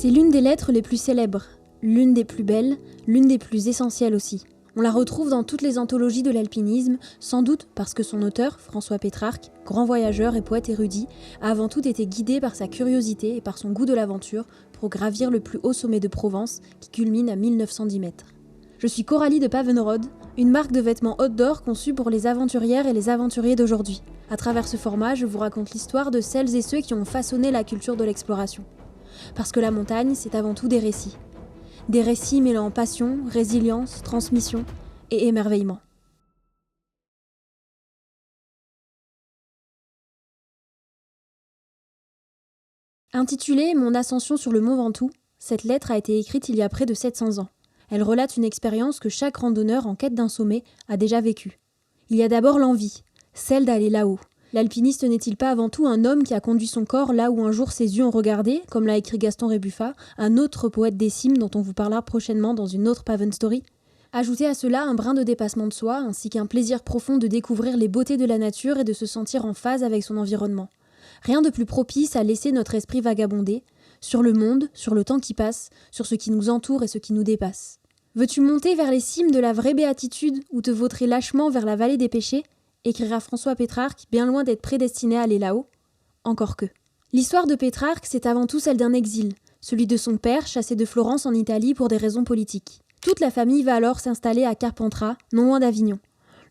C'est l'une des lettres les plus célèbres, l'une des plus belles, l'une des plus essentielles aussi. On la retrouve dans toutes les anthologies de l'alpinisme, sans doute parce que son auteur, François Pétrarque, grand voyageur et poète érudit, a avant tout été guidé par sa curiosité et par son goût de l'aventure pour gravir le plus haut sommet de Provence qui culmine à 1910 mètres. Je suis Coralie de Pavenrode, une marque de vêtements outdoor conçue pour les aventurières et les aventuriers d'aujourd'hui. À travers ce format, je vous raconte l'histoire de celles et ceux qui ont façonné la culture de l'exploration. Parce que la montagne, c'est avant tout des récits. Des récits mêlant passion, résilience, transmission et émerveillement. Intitulée « Mon ascension sur le Mont Ventoux », cette lettre a été écrite il y a près de 700 ans. Elle relate une expérience que chaque randonneur en quête d'un sommet a déjà vécue. Il y a d'abord l'envie, celle d'aller là-haut. L'alpiniste n'est-il pas avant tout un homme qui a conduit son corps là où un jour ses yeux ont regardé, comme l'a écrit Gaston Rébuffat, un autre poète des cimes dont on vous parlera prochainement dans une autre Paven Story? Ajoutez à cela un brin de dépassement de soi, ainsi qu'un plaisir profond de découvrir les beautés de la nature et de se sentir en phase avec son environnement. Rien de plus propice à laisser notre esprit vagabonder, sur le monde, sur le temps qui passe, sur ce qui nous entoure et ce qui nous dépasse. Veux-tu monter vers les cimes de la vraie béatitude ou te vautrer lâchement vers la vallée des péchés ? Écrira François Pétrarque, bien loin d'être prédestiné à aller là-haut. Encore que. L'histoire de Pétrarque, c'est avant tout celle d'un exil, celui de son père, chassé de Florence en Italie pour des raisons politiques. Toute la famille va alors s'installer à Carpentras, non loin d'Avignon.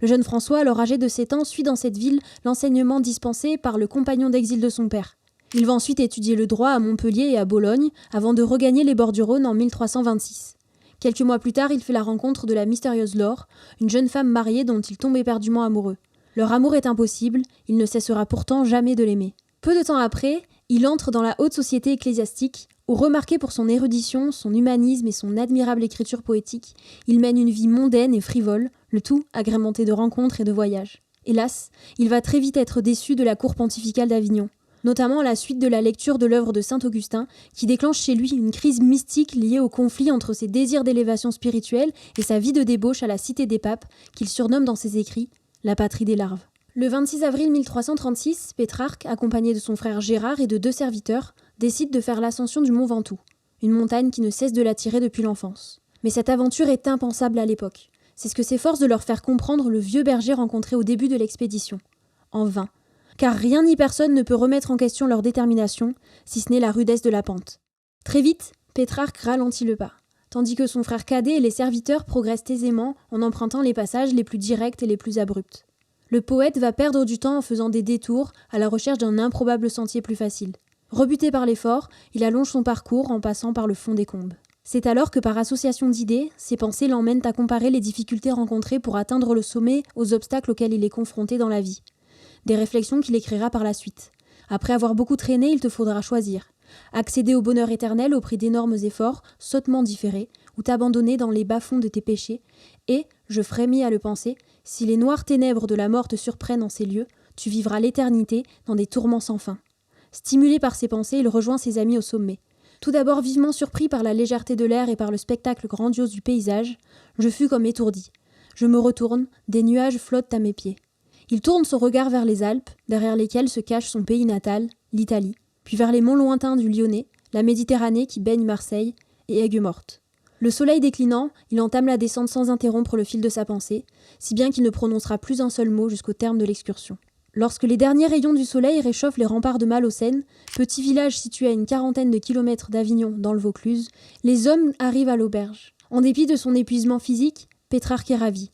Le jeune François, alors âgé de 7 ans, suit dans cette ville l'enseignement dispensé par le compagnon d'exil de son père. Il va ensuite étudier le droit à Montpellier et à Bologne, avant de regagner les bords du Rhône en 1326. Quelques mois plus tard, il fait la rencontre de la mystérieuse Laure, une jeune femme mariée dont il tombe éperdument amoureux. Leur amour est impossible, il ne cessera pourtant jamais de l'aimer. Peu de temps après, il entre dans la haute société ecclésiastique, où remarqué pour son érudition, son humanisme et son admirable écriture poétique, il mène une vie mondaine et frivole, le tout agrémenté de rencontres et de voyages. Hélas, il va très vite être déçu de la cour pontificale d'Avignon, notamment à la suite de la lecture de l'œuvre de saint Augustin, qui déclenche chez lui une crise mystique liée au conflit entre ses désirs d'élévation spirituelle et sa vie de débauche à la cité des papes, qu'il surnomme dans ses écrits la patrie des larves. Le 26 avril 1336, Pétrarque, accompagné de son frère Gérard et de 2 serviteurs, décide de faire l'ascension du Mont Ventoux, une montagne qui ne cesse de l'attirer depuis l'enfance. Mais cette aventure est impensable à l'époque. C'est ce que s'efforce de leur faire comprendre le vieux berger rencontré au début de l'expédition. En vain. Car rien ni personne ne peut remettre en question leur détermination, si ce n'est la rudesse de la pente. Très vite, Pétrarque ralentit le pas, tandis que son frère cadet et les serviteurs progressent aisément en empruntant les passages les plus directs et les plus abrupts. Le poète va perdre du temps en faisant des détours à la recherche d'un improbable sentier plus facile. Rebuté par l'effort, il allonge son parcours en passant par le fond des combes. C'est alors que par association d'idées, ses pensées l'emmènent à comparer les difficultés rencontrées pour atteindre le sommet aux obstacles auxquels il est confronté dans la vie. Des réflexions qu'il écrira par la suite. Après avoir beaucoup traîné, il te faudra choisir. Accéder au bonheur éternel au prix d'énormes efforts, sottement différés, ou t'abandonner dans les bas-fonds de tes péchés, et, je frémis à le penser, si les noires ténèbres de la mort te surprennent en ces lieux, tu vivras l'éternité dans des tourments sans fin. Stimulé par ces pensées, il rejoint ses amis au sommet. Tout d'abord vivement surpris par la légèreté de l'air et par le spectacle grandiose du paysage, je fus comme étourdi. Je me retourne, des nuages flottent à mes pieds. Il tourne son regard vers les Alpes, derrière lesquelles se cache son pays natal, l'Italie, puis vers les monts lointains du Lyonnais, la Méditerranée qui baigne Marseille et Aigues-Mortes. Le soleil déclinant, il entame la descente sans interrompre le fil de sa pensée, si bien qu'il ne prononcera plus un seul mot jusqu'au terme de l'excursion. Lorsque les derniers rayons du soleil réchauffent les remparts de Malaucène, petit village situé à une quarantaine de kilomètres d'Avignon dans le Vaucluse, les hommes arrivent à l'auberge. En dépit de son épuisement physique, Pétrarque est ravi.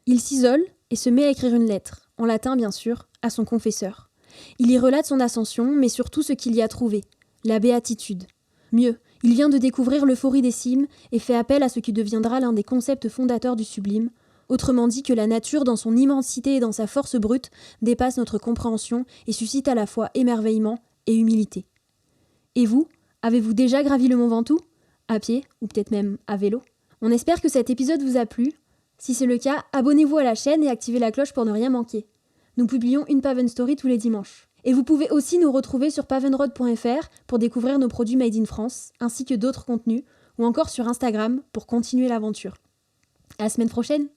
Il s'isole et se met à écrire une lettre, en latin bien sûr, à son confesseur. Il y relate son ascension, mais surtout ce qu'il y a trouvé, la béatitude. Mieux, il vient de découvrir l'euphorie des cimes et fait appel à ce qui deviendra l'un des concepts fondateurs du sublime, autrement dit que la nature dans son immensité et dans sa force brute dépasse notre compréhension et suscite à la fois émerveillement et humilité. Et vous, avez-vous déjà gravi le Mont Ventoux ? À pied, ou peut-être même à vélo ? On espère que cet épisode vous a plu. Si c'est le cas, abonnez-vous à la chaîne et activez la cloche pour ne rien manquer. Nous publions une Paven Story tous les dimanches. Et vous pouvez aussi nous retrouver sur pavenrode.fr pour découvrir nos produits made in France, ainsi que d'autres contenus, ou encore sur Instagram pour continuer l'aventure. À la semaine prochaine!